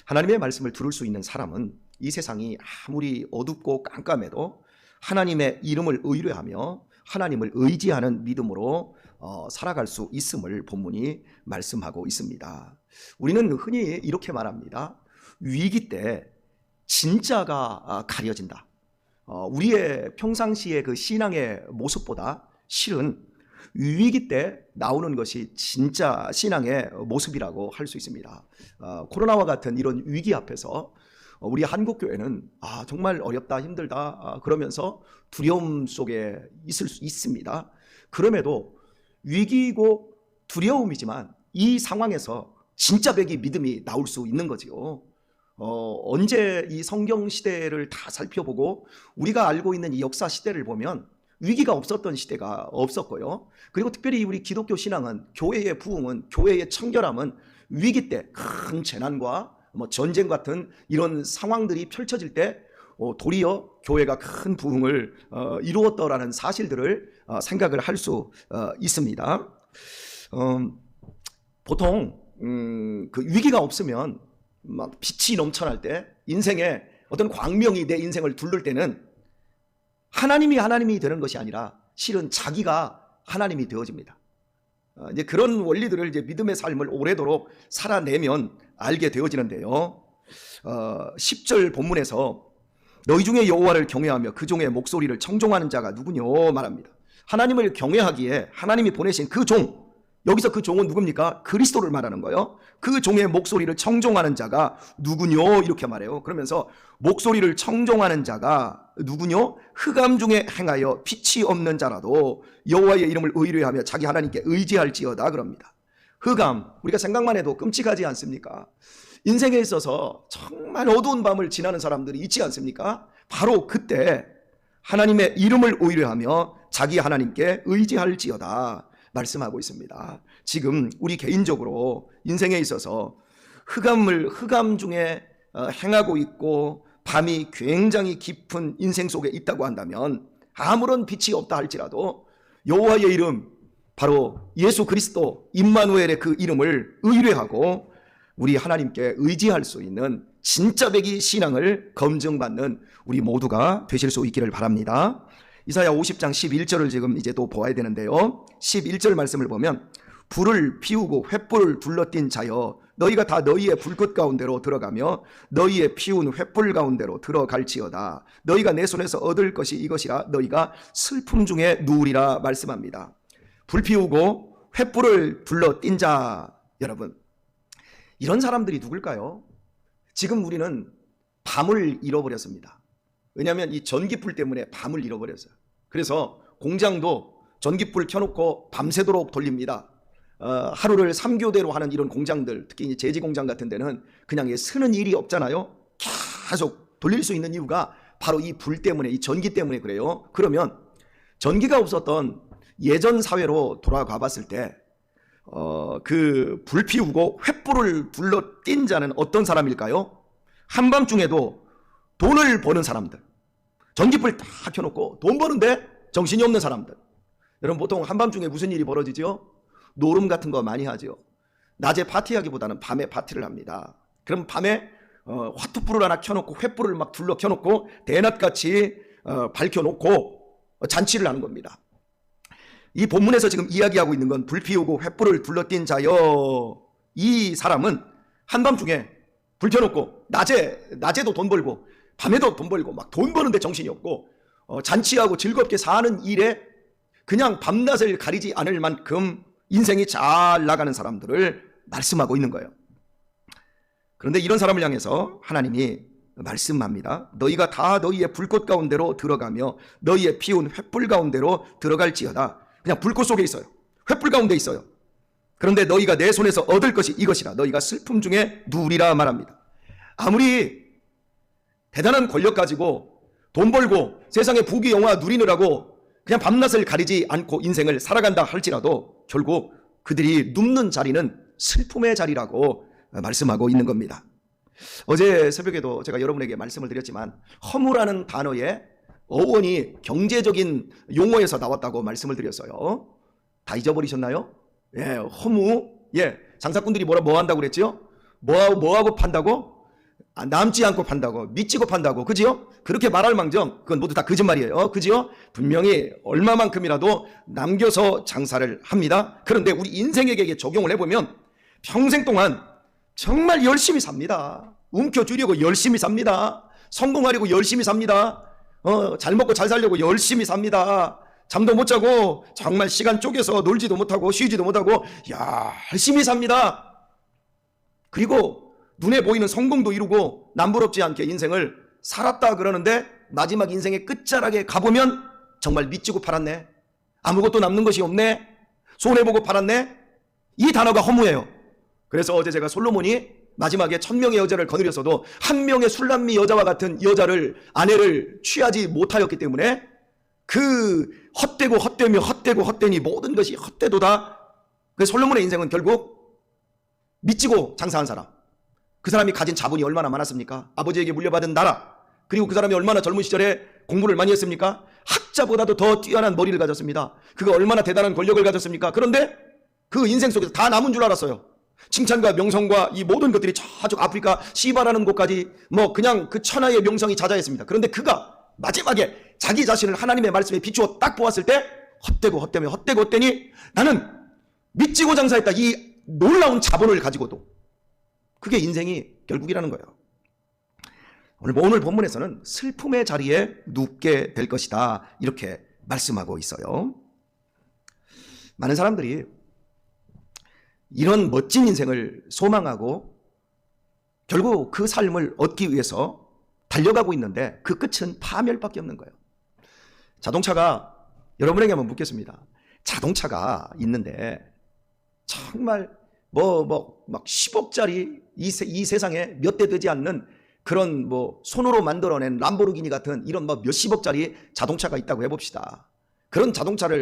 하나님의 말씀을 들을 수 있는 사람은 이 세상이 아무리 어둡고 깜깜해도 하나님의 이름을 의뢰하며 하나님을 의지하는 믿음으로 살아갈 수 있음을 본문이 말씀하고 있습니다. 우리는 흔히 이렇게 말합니다. 위기 때 진짜가 가려진다. 우리의 평상시의 그 신앙의 모습보다 실은 위기 때 나오는 것이 진짜 신앙의 모습이라고 할 수 있습니다. 코로나와 같은 이런 위기 앞에서 우리 한국교회는 정말 어렵다, 힘들다 그러면서 두려움 속에 있을 수 있습니다. 그럼에도 위기이고 두려움이지만 이 상황에서 진짜 백이 믿음이 나올 수 있는 거지요. 언제 이 성경 시대를 다 살펴보고 우리가 알고 있는 이 역사 시대를 보면 위기가 없었던 시대가 없었고요. 그리고 특별히 우리 기독교 신앙은, 교회의 부흥은, 교회의 청결함은 위기 때 큰 재난과 전쟁 같은 이런 상황들이 펼쳐질 때 도리어 교회가 큰 부흥을 이루었더라는 사실들을 생각을 할 수 있습니다. 보통 그 위기가 없으면 막 빛이 넘쳐날 때, 인생에 어떤 광명이 내 인생을 둘를 때는 하나님이 되는 것이 아니라 실은 자기가 하나님이 되어집니다. 이제 그런 원리들을 이제 믿음의 삶을 오래도록 살아내면 알게 되어지는데요. 10절 본문에서 너희 중에 여호와를 경외하며 그 종의 목소리를 청종하는 자가 누구뇨 말합니다. 하나님을 경외하기에 하나님이 보내신 그 종, 여기서 그 종은 누굽니까? 그리스도를 말하는 거예요. 그 종의 목소리를 청종하는 자가 누구뇨 이렇게 말해요. 그러면서 목소리를 청종하는 자가 누구뇨? 흑암 중에 행하여 빛이 없는 자라도 여호와의 이름을 의뢰하며 자기 하나님께 의지할지어다 그럽니다. 흑암, 우리가 생각만 해도 끔찍하지 않습니까? 인생에 있어서 정말 어두운 밤을 지나는 사람들이 있지 않습니까? 바로 그때 하나님의 이름을 의뢰하며 자기 하나님께 의지할지어다 말씀하고 있습니다. 지금 우리 개인적으로 인생에 있어서 흑암 중에 행하고 있고 밤이 굉장히 깊은 인생 속에 있다고 한다면, 아무런 빛이 없다 할지라도 여호와의 이름, 바로 예수 그리스도 임마누엘의 그 이름을 의뢰하고 우리 하나님께 의지할 수 있는 진짜 백이 신앙을 검증받는 우리 모두가 되실 수 있기를 바랍니다. 이사야 50장 11절을 지금 이제 또 보아야 되는데요. 11절 말씀을 보면 불을 피우고 횃불을 둘러띈 자여 너희가 다 너희의 불꽃 가운데로 들어가며 너희의 피운 횃불 가운데로 들어갈지어다. 너희가 내 손에서 얻을 것이 이것이라 너희가 슬픔 중에 누우리라 말씀합니다. 불 피우고 횃불을 둘러띈 자, 여러분, 이런 사람들이 누굴까요? 지금 우리는 밤을 잃어버렸습니다. 왜냐하면 이 전기불 때문에 밤을 잃어버렸어요. 그래서 공장도 전기불 켜놓고 밤새도록 돌립니다. 하루를 3교대로 하는 이런 공장들, 특히 이제 제지 공장 같은 데는 그냥 쓰는 일이 없잖아요. 계속 돌릴 수 있는 이유가 바로 이 불 때문에, 이 전기 때문에 그래요. 그러면 전기가 없었던 예전 사회로 돌아가 봤을 때 그 불 피우고 횃불을 둘러띈 자는 어떤 사람일까요? 한밤중에도 돈을 버는 사람들, 전기불 다 켜놓고 돈 버는데 정신이 없는 사람들. 여러분, 보통 한밤중에 무슨 일이 벌어지죠? 노름 같은 거 많이 하죠. 낮에 파티하기보다는 밤에 파티를 합니다. 그럼 밤에 화투불을 하나 켜놓고 횃불을 막 둘러 켜놓고 대낮같이 밝혀놓고 잔치를 하는 겁니다. 이 본문에서 지금 이야기하고 있는 건 불 피우고 횃불을 둘러띈 자여, 이 사람은 한밤중에 불 켜놓고 낮에도 돈 벌고 밤에도 돈 벌고 막 돈 버는데 정신이 없고 잔치하고 즐겁게 사는 일에 그냥 밤낮을 가리지 않을 만큼 인생이 잘 나가는 사람들을 말씀하고 있는 거예요. 그런데 이런 사람을 향해서 하나님이 말씀합니다. 너희가 다 너희의 불꽃 가운데로 들어가며 너희의 피운 횃불 가운데로 들어갈지어다. 그냥 불꽃 속에 있어요. 횃불 가운데 있어요. 그런데 너희가 내 손에서 얻을 것이 이것이라 너희가 슬픔 중에 누우리라 말합니다. 아무리 대단한 권력 가지고 돈 벌고 세상의 부귀 영화 누리느라고 그냥 밤낮을 가리지 않고 인생을 살아간다 할지라도 결국 그들이 눕는 자리는 슬픔의 자리라고 말씀하고 있는 겁니다. 어제 새벽에도 제가 여러분에게 말씀을 드렸지만 허무라는 단어의 어원이 경제적인 용어에서 나왔다고 말씀을 드렸어요. 다 잊어버리셨나요? 예, 허무. 예, 장사꾼들이 뭐 한다고 그랬죠? 뭐하고 판다고? 남지 않고 판다고, 미치고 판다고, 그지요? 그렇게 말할 망정 그건 모두 다 거짓말이에요. 그지요? 분명히 얼마만큼이라도 남겨서 장사를 합니다. 그런데 우리 인생에게 적용을 해보면 평생 동안 정말 열심히 삽니다. 움켜쥐려고 열심히 삽니다. 성공하려고 열심히 삽니다. 잘 먹고 잘 살려고 열심히 삽니다. 잠도 못 자고 정말 시간 쪼개서 놀지도 못하고 쉬지도 못하고 열심히 삽니다. 그리고 눈에 보이는 성공도 이루고 남부럽지 않게 인생을 살았다 그러는데 마지막 인생의 끝자락에 가보면 정말 미치고 팔았네, 아무것도 남는 것이 없네, 손해보고 팔았네, 이 단어가 허무해요. 그래서 어제 제가 솔로몬이 마지막에 1000명의 여자를 거느렸어도 한 명의 술람미 여자와 같은 여자를, 아내를 취하지 못하였기 때문에 그 헛되고 헛되며 헛되고 헛되니 모든 것이 헛되도다. 그 솔로몬의 인생은 결국 미치고 장사한 사람, 그 사람이 가진 자본이 얼마나 많았습니까? 아버지에게 물려받은 나라, 그리고 그 사람이 얼마나 젊은 시절에 공부를 많이 했습니까? 학자보다도 더 뛰어난 머리를 가졌습니다. 그가 얼마나 대단한 권력을 가졌습니까? 그런데 그 인생 속에서 다 남은 줄 알았어요. 칭찬과 명성과 이 모든 것들이 저쪽 아프리카 시바라는 곳까지 뭐 그냥 그 천하의 명성이 자자했습니다. 그런데 그가 마지막에 자기 자신을 하나님의 말씀에 비추어 딱 보았을 때 헛되고 헛되며 헛되고 헛되니 나는 미치고 장사했다, 이 놀라운 자본을 가지고도. 그게 인생이 결국이라는 거예요. 오늘 본문에서는 슬픔의 자리에 눕게 될 것이다, 이렇게 말씀하고 있어요. 많은 사람들이 이런 멋진 인생을 소망하고 결국 그 삶을 얻기 위해서 달려가고 있는데 그 끝은 파멸밖에 없는 거예요. 자동차가, 여러분에게 한번 묻겠습니다. 자동차가 있는데 정말 막 10억짜리 이 세상에 몇 대 되지 않는 그런 손으로 만들어낸 람보르기니 같은 이런 몇십억짜리 자동차가 있다고 해봅시다. 그런 자동차가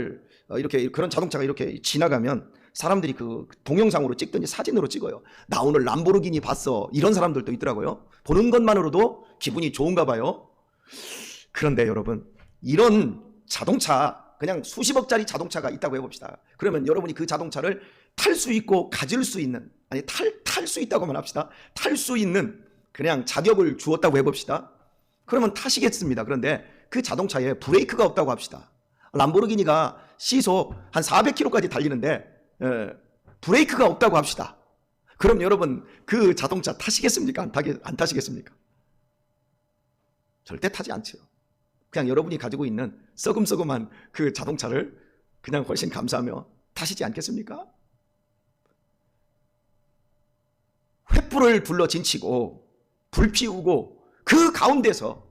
이렇게 지나가면 사람들이 그 동영상으로 찍든지 사진으로 찍어요. 나 오늘 람보르기니 봤어, 이런 사람들도 있더라고요. 보는 것만으로도 기분이 좋은가 봐요. 그런데 여러분, 이런 자동차, 그냥 수십억짜리 자동차가 있다고 해봅시다. 그러면 여러분이 그 자동차를 탈 수 있고 가질 수 있는, 아니 탈 수 있다고만 합시다. 탈 수 있는 그냥 자격을 주었다고 해봅시다. 그러면 타시겠습니다. 그런데 그 자동차에 브레이크가 없다고 합시다. 람보르기니가 시속 한 400km까지 달리는데 브레이크가 없다고 합시다. 그럼 여러분 그 자동차 타시겠습니까? 안 타시겠습니까? 절대 타지 않죠. 그냥 여러분이 가지고 있는 썩음썩음한 그 자동차를 그냥 훨씬 감사하며 타시지 않겠습니까? 횃불을 불러 진치고 불 피우고 그 가운데서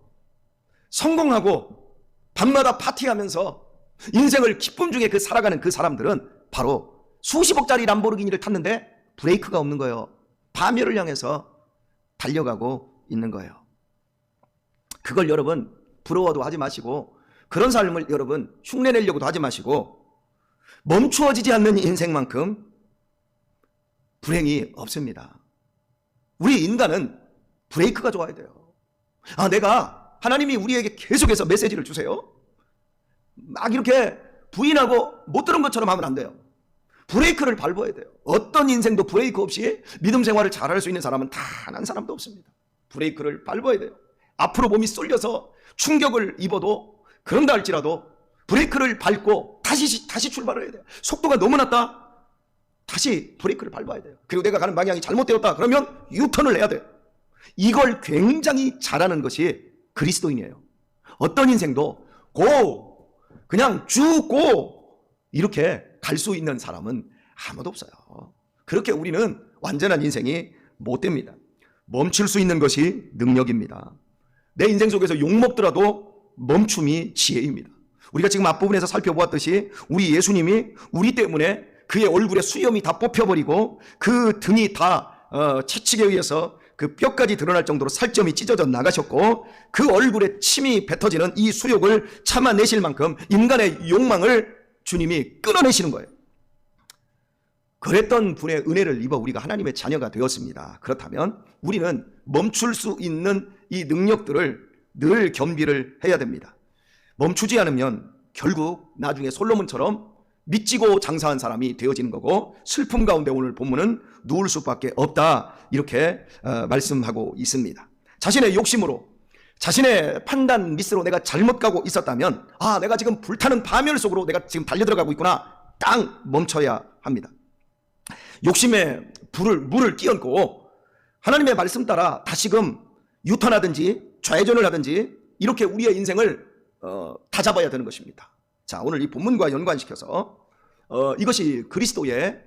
성공하고 밤마다 파티하면서 인생을 기쁨 중에 살아가는 그 사람들은 바로 수십억짜리 람보르기니를 탔는데 브레이크가 없는 거예요. 파멸을 향해서 달려가고 있는 거예요. 그걸 여러분 부러워도 하지 마시고, 그런 삶을 여러분 흉내내려고도 하지 마시고, 멈추어지지 않는 인생만큼 불행이 없습니다. 우리 인간은 브레이크가 좋아야 돼요. 하나님이 우리에게 계속해서 메시지를 주세요. 막 이렇게 부인하고 못 들은 것처럼 하면 안 돼요. 브레이크를 밟아야 돼요. 어떤 인생도 브레이크 없이 믿음 생활을 잘할 수 있는 사람은 단 한 사람도 없습니다. 브레이크를 밟아야 돼요. 앞으로 몸이 쏠려서 충격을 입어도, 그런다 할지라도 브레이크를 밟고 다시 출발을 해야 돼요. 속도가 너무 낮다, 다시 브레이크를 밟아야 돼요. 그리고 내가 가는 방향이 잘못되었다, 그러면 유턴을 해야 돼요. 이걸 굉장히 잘하는 것이 그리스도인이에요. 어떤 인생도 그냥 쭉 이렇게 갈 수 있는 사람은 아무도 없어요. 그렇게 우리는 완전한 인생이 못 됩니다. 멈출 수 있는 것이 능력입니다. 내 인생 속에서 욕먹더라도 멈춤이 지혜입니다. 우리가 지금 앞부분에서 살펴보았듯이 우리 예수님이 우리 때문에 그의 얼굴에 수염이 다 뽑혀버리고 그 등이 다 채찍에 의해서 그 뼈까지 드러날 정도로 살점이 찢어져 나가셨고, 그 얼굴에 침이 뱉어지는 이 수욕을 참아내실 만큼 인간의 욕망을 주님이 끊어내시는 거예요. 그랬던 분의 은혜를 입어 우리가 하나님의 자녀가 되었습니다. 그렇다면 우리는 멈출 수 있는 이 능력들을 늘 겸비를 해야 됩니다. 멈추지 않으면 결국 나중에 솔로몬처럼 미치고 장사한 사람이 되어지는 거고, 슬픔 가운데 오늘 본문은 누울 수밖에 없다, 이렇게 말씀하고 있습니다. 자신의 욕심으로, 자신의 판단 미스로 내가 잘못 가고 있었다면, 아, 내가 지금 불타는 파멸 속으로 내가 지금 달려들어가고 있구나. 땅 멈춰야 합니다. 욕심에 물을 끼얹고 하나님의 말씀 따라 다시금 유턴하든지 좌회전을 하든지 이렇게 우리의 인생을 다 잡아야 되는 것입니다. 자, 오늘 이 본문과 연관시켜서 이것이 그리스도의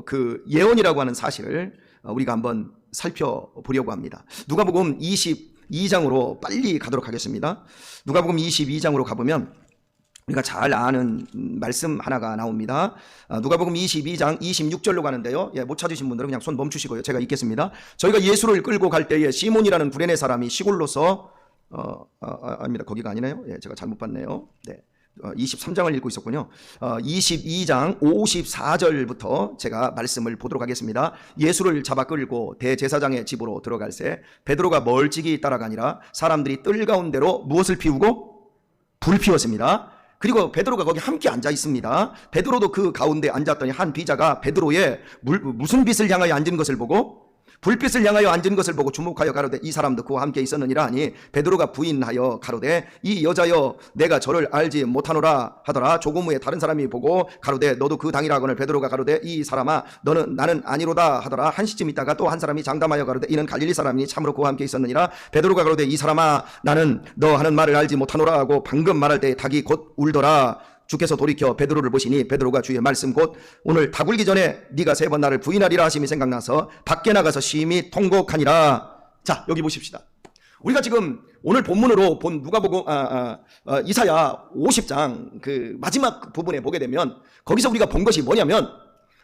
그 예언이라고 하는 사실을 우리가 한번 살펴보려고 합니다. 누가복음 22장으로 빨리 가도록 하겠습니다. 누가복음 22장으로 가보면 우리가 잘 아는 말씀 하나가 나옵니다. 누가복음 22장 26절로 가는데요. 못 찾으신 분들은 그냥 손 멈추시고요. 제가 읽겠습니다. 저희가 예수를 끌고 갈 때에 시몬이라는 구레네 사람이 시골로서 아닙니다. 거기가 아니네요. 제가 잘못 봤네요. 네. 23장을 읽고 있었군요. 22장 54절부터 제가 말씀을 보도록 하겠습니다. 예수를 잡아 끌고 대제사장의 집으로 들어갈새 베드로가 멀찍이 따라가니라. 사람들이 뜰 가운데로 무엇을 피우고? 불 피웠습니다. 그리고 베드로가 거기 함께 앉아 있습니다. 베드로도 그 가운데 앉았더니 한 비자가 베드로의 무슨 빛을 향하여 앉은 것을 보고, 불빛을 향하여 앉은 것을 보고 주목하여 가로되 이 사람도 그와 함께 있었느니라 하니, 베드로가 부인하여 가로되 이 여자여 내가 저를 알지 못하노라 하더라. 조금 후에 다른 사람이 보고 가로되 너도 그 당이라 하거늘 베드로가 가로되 이 사람아 나는 아니로다 하더라. 한 시쯤 있다가 또 한 사람이 장담하여 가로되 이는 갈릴리 사람이니 참으로 그와 함께 있었느니라. 베드로가 가로되 이 사람아 나는 너 하는 말을 알지 못하노라 하고 방금 말할 때 닭이 곧 울더라. 주께서 돌이켜 베드로를 보시니 베드로가 주의 말씀 곧 오늘 닭 울기 전에 네가 3번 나를 부인하리라 하심이 생각나서 밖에 나가서 심히 통곡하니라. 자, 여기 보십시다. 우리가 지금 오늘 본문으로 본 누가복음 이사야 50장 그 마지막 부분에 보게 되면 거기서 우리가 본 것이 뭐냐면,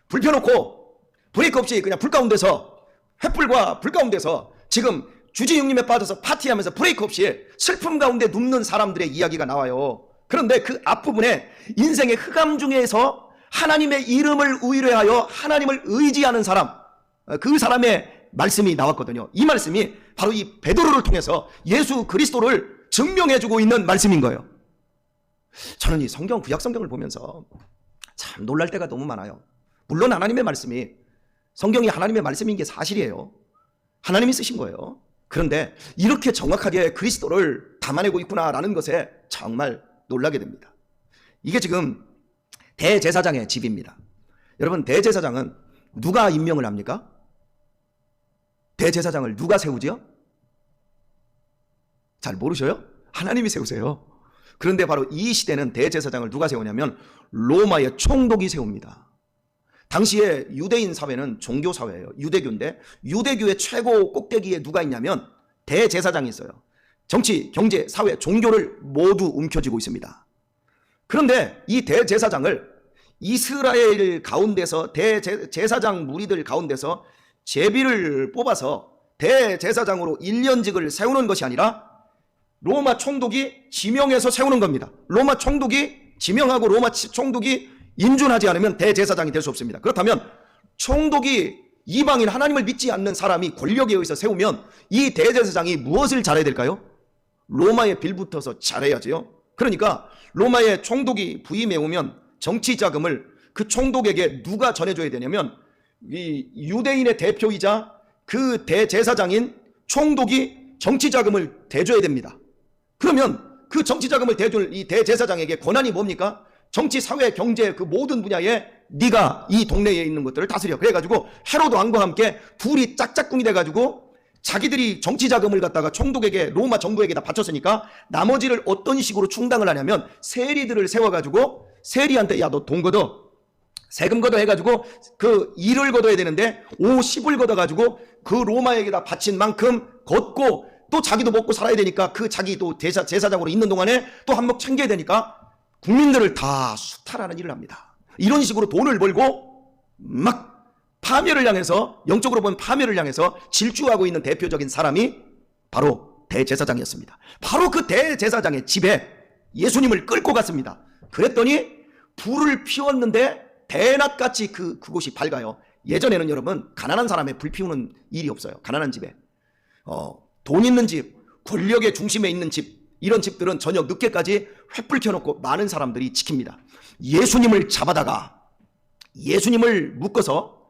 불 펴놓고 브레이크 없이 그냥 불 가운데서, 횃불과 불 가운데서 지금 주지육림에 빠져서 파티하면서 브레이크 없이 슬픔 가운데 눕는 사람들의 이야기가 나와요. 그런데 그 앞부분에 인생의 흑암 중에서 하나님의 이름을 의뢰하여 하나님을 의지하는 사람, 그 사람의 말씀이 나왔거든요. 이 말씀이 바로 이 베드로를 통해서 예수 그리스도를 증명해주고 있는 말씀인 거예요. 저는 이 성경, 구약 성경을 보면서 참 놀랄 때가 너무 많아요. 물론 하나님의 말씀이, 성경이 하나님의 말씀인 게 사실이에요. 하나님이 쓰신 거예요. 그런데 이렇게 정확하게 그리스도를 담아내고 있구나라는 것에 정말 놀라게 됩니다. 이게 지금 대제사장의 집입니다. 여러분, 대제사장은 누가 임명을 합니까? 대제사장을 누가 세우지요? 잘 모르셔요? 하나님이 세우세요. 그런데 바로 이 시대는 대제사장을 누가 세우냐면 로마의 총독이 세웁니다. 당시에 유대인 사회는 종교 사회예요. 유대교인데 유대교의 최고 꼭대기에 누가 있냐면 대제사장이 있어요. 정치, 경제, 사회, 종교를 모두 움켜쥐고 있습니다. 그런데 이 대제사장을 이스라엘 가운데서 대제사장 무리들 가운데서 제비를 뽑아서 대제사장으로 1년직을 세우는 것이 아니라 로마 총독이 지명해서 세우는 겁니다. 로마 총독이 지명하고 로마 총독이 인준하지 않으면 대제사장이 될 수 없습니다. 그렇다면 총독이 이방인 하나님을 믿지 않는 사람이 권력에 의해서 세우면 이 대제사장이 무엇을 잘해야 될까요? 로마에 빌붙어서 잘해야지요. 그러니까 로마의 총독이 부임해 오면 정치 자금을 그 총독에게 누가 전해줘야 되냐면 이 유대인의 대표이자 그 대제사장인 총독이 정치 자금을 대줘야 됩니다. 그러면 그 정치 자금을 대줄 이 대제사장에게 권한이 뭡니까? 정치, 사회, 경제 그 모든 분야에 네가 이 동네에 있는 것들을 다스려. 그래가지고 헤로드 왕과 함께 둘이 짝짝꿍이 돼가지고 자기들이 정치 자금을 갖다가 총독에게, 로마 정부에게 다 바쳤으니까 나머지를 어떤 식으로 충당을 하냐면 세리들을 세워가지고 세리한테 야 너 돈 걷어, 세금 걷어 해가지고 그 일을 걷어야 되는데 50을 걷어가지고 그 로마에게다 바친 만큼 걷고 또 자기도 먹고 살아야 되니까 그 자기 또 제사장으로 있는 동안에 또 한몫 챙겨야 되니까 국민들을 다 수탈하는 일을 합니다. 이런 식으로 돈을 벌고 막 파멸을 향해서, 영적으로 보면 파멸을 향해서 질주하고 있는 대표적인 사람이 바로 대제사장이었습니다. 바로 그 대제사장의 집에 예수님을 끌고 갔습니다. 그랬더니 불을 피웠는데 대낮같이 그곳이 밝아요. 예전에는 여러분 가난한 사람의 불 피우는 일이 없어요. 가난한 집에 돈 있는 집, 권력의 중심에 있는 집, 이런 집들은 저녁 늦게까지 횃불 켜놓고 많은 사람들이 지킵니다. 예수님을 잡아다가 예수님을 묶어서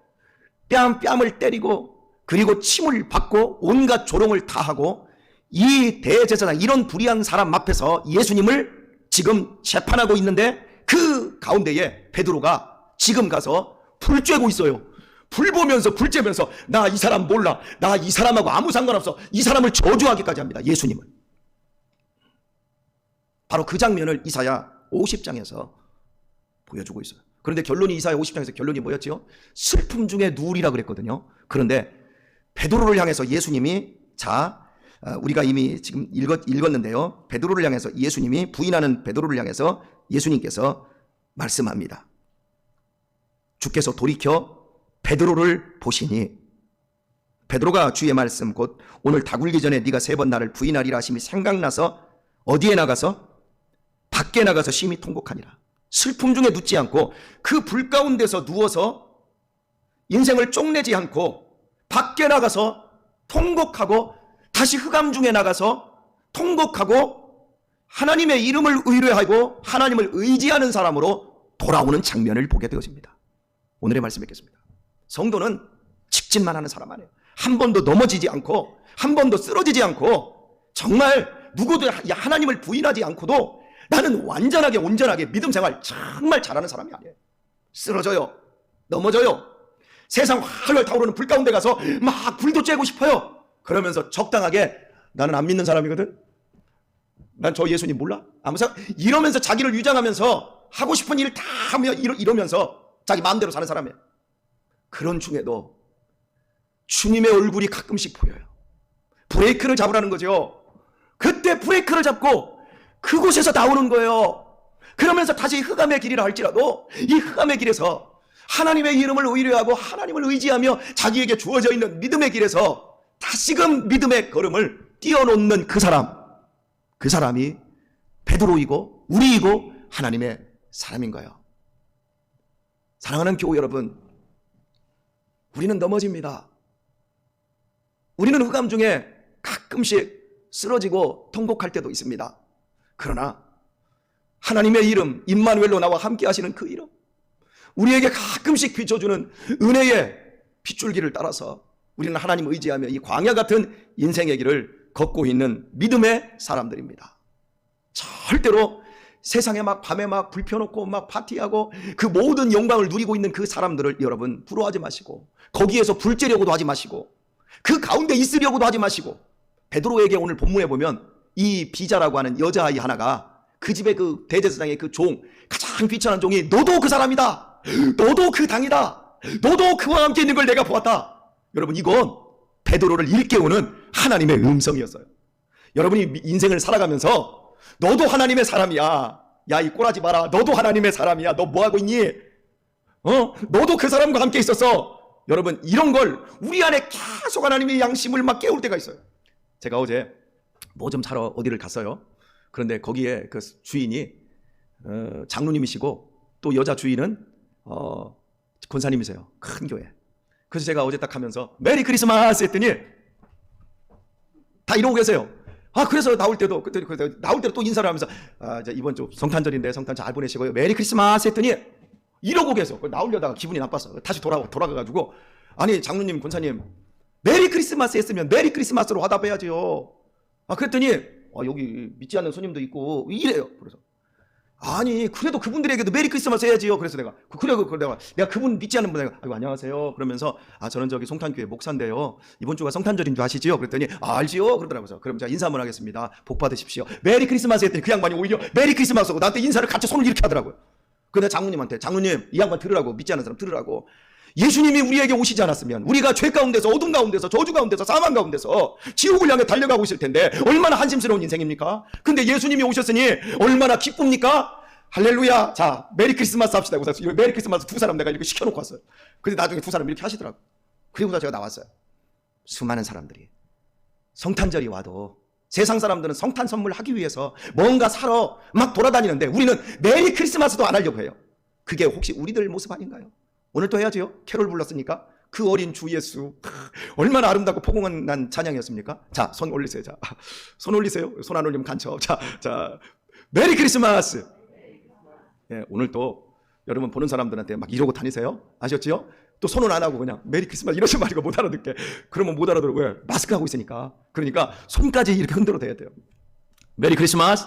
뺨을 때리고 그리고 침을 받고 온갖 조롱을 다 하고 이 대제사장 이런 불의한 사람 앞에서 예수님을 지금 재판하고 있는데 그 가운데에 베드로가 지금 가서 불 쬐고 있어요. 불 보면서 불 쬐면서 나 이 사람 몰라. 나 이 사람하고 아무 상관없어. 이 사람을 저주하기까지 합니다. 예수님을. 바로 그 장면을 이사야 50장에서 보여주고 있어요. 그런데 결론이 이사야 50장에서 결론이 뭐였죠? 슬픔 중에 누우리라 그랬거든요. 그런데 베드로를 향해서 예수님이 우리가 이미 지금 읽었는데요. 베드로를 향해서 예수님이 부인하는 베드로를 향해서 예수님께서 말씀합니다. 주께서 돌이켜 베드로를 보시니 베드로가 주의 말씀 곧 오늘 다 굴기 전에 네가 3번 나를 부인하리라 하심이 생각나서 어디에 나가서? 밖에 나가서 심히 통곡하니라. 슬픔 중에 눕지 않고 그 불 가운데서 누워서 인생을 쪽내지 않고 밖에 나가서 통곡하고 다시 흑암 중에 나가서 통곡하고 하나님의 이름을 의뢰하고 하나님을 의지하는 사람으로 돌아오는 장면을 보게 되어집니다. 오늘의 말씀 읽겠습니다. 성도는 직진만 하는 사람 아니에요. 한 번도 넘어지지 않고 한 번도 쓰러지지 않고 정말 누구도 하나님을 부인하지 않고도 나는 완전하게 온전하게 믿음 생활 정말 잘하는 사람이 아니에요. 쓰러져요. 넘어져요. 세상 활활 타오르는 불 가운데 가서 막 불도 쬐고 싶어요. 그러면서 적당하게 나는 안 믿는 사람이거든. 난 저 예수님 몰라. 이러면서 자기를 위장하면서 하고 싶은 일 다 하며 이러면서 자기 마음대로 사는 사람이에요. 그런 중에도 주님의 얼굴이 가끔씩 보여요. 브레이크를 잡으라는 거죠. 그때 브레이크를 잡고 그곳에서 나오는 거예요. 그러면서 다시 흑암의 길이라 할지라도 이 흑암의 길에서 하나님의 이름을 의뢰하고 하나님을 의지하며 자기에게 주어져 있는 믿음의 길에서 다시금 믿음의 걸음을 뛰어놓는 그 사람이 베드로이고 우리이고 하나님의 사람인 거예요. 사랑하는 교우 여러분, 우리는 넘어집니다. 우리는 흑암 중에 가끔씩 쓰러지고 통곡할 때도 있습니다. 그러나 하나님의 이름 임마누엘로 나와 함께 하시는 그 이름, 우리에게 가끔씩 비춰주는 은혜의 빗줄기를 따라서 우리는 하나님 의지하며 이 광야 같은 인생의 길을 걷고 있는 믿음의 사람들입니다. 절대로 세상에 막 밤에 막 불 펴놓고 막 파티하고 그 모든 영광을 누리고 있는 그 사람들을 여러분 부러워하지 마시고 거기에서 불 쬐려고도 하지 마시고 그 가운데 있으려고도 하지 마시고 베드로에게 오늘 본문에 보면 이 비자라고 하는 여자아이 하나가 그 집의 그 대제사장의 그 종, 가장 비천한 종이 너도 그 사람이다. 너도 그 당이다. 너도 그와 함께 있는 걸 내가 보았다. 여러분 이건 베드로를 일깨우는 하나님의 음성이었어요. 여러분이 인생을 살아가면서 너도 하나님의 사람이야. 야, 이 꼬라지 마라. 너도 하나님의 사람이야. 너 뭐하고 있니? 너도 그 사람과 함께 있었어. 여러분 이런 걸 우리 안에 계속 하나님의 양심을 막 깨울 때가 있어요. 제가 어제 뭐 좀 사러 어디를 갔어요. 그런데 거기에 그 주인이 장로님이시고 또 여자 주인은 권사님이세요. 큰 교회. 그래서 제가 어제 딱 하면서 메리 크리스마스 했더니 다 이러고 계세요. 그래서 나올 때도 또 인사를 하면서 이제 이번 주 성탄절인데 성탄 잘 보내시고요. 메리 크리스마스 했더니 이러고 계세요. 나오려다가 기분이 나빴어. 다시 돌아가가지고 아니 장로님 권사님 메리 크리스마스 했으면 메리 크리스마스로 화답해야죠. 그랬더니 여기 믿지 않는 손님도 있고 이래요. 그래서 아니 그래도 그분들에게도 메리 크리스마스 해야지요. 그래서 내가 내가 그분 믿지 않는 분에게 안녕하세요 그러면서 저는 저기 송탄교회 목사인데요. 이번 주가 성탄절인 줄 아시지요? 그랬더니 알지요? 그러더라고요. 그럼 제가 인사 한번 하겠습니다. 복 받으십시오. 메리 크리스마스 했더니 그 양반이 오히려 메리 크리스마스하고 나한테 인사를 같이 손을 이렇게 하더라고요. 근데 장로님한테 장로님 이 양반 들으라고, 믿지 않는 사람 들으라고. 예수님이 우리에게 오시지 않았으면 우리가 죄 가운데서 어둠 가운데서 저주 가운데서 사망 가운데서 지옥을 향해 달려가고 있을 텐데 얼마나 한심스러운 인생입니까? 근데 예수님이 오셨으니 얼마나 기쁩니까? 할렐루야. 자, 메리 크리스마스 합시다. 그래서 메리 크리스마스 두 사람 내가 이렇게 시켜놓고 왔어요. 근데 나중에 두 사람 이렇게 하시더라고. 그리고 제가 나왔어요. 수많은 사람들이 성탄절이 와도 세상 사람들은 성탄 선물 하기 위해서 뭔가 사러 막 돌아다니는데 우리는 메리 크리스마스도 안 하려고 해요. 그게 혹시 우리들 모습 아닌가요? 오늘 또 해야지요. 캐롤 불렀으니까 그 어린 주 예수 얼마나 아름답고 포근한 찬양이었습니까? 자, 손 올리세요. 자, 손 올리세요. 손 안 올리면 간첩. 자, 메리 크리스마스. 예, 오늘 또 여러분 보는 사람들한테 막 이러고 다니세요. 아셨지요? 또 손은 안 하고 그냥 메리 크리스마스 이러지 말고 못 알아듣게. 그러면 못 알아들어. 왜? 마스크 하고 있으니까. 그러니까 손까지 이렇게 흔들어 대야 돼요. 메리 크리스마스.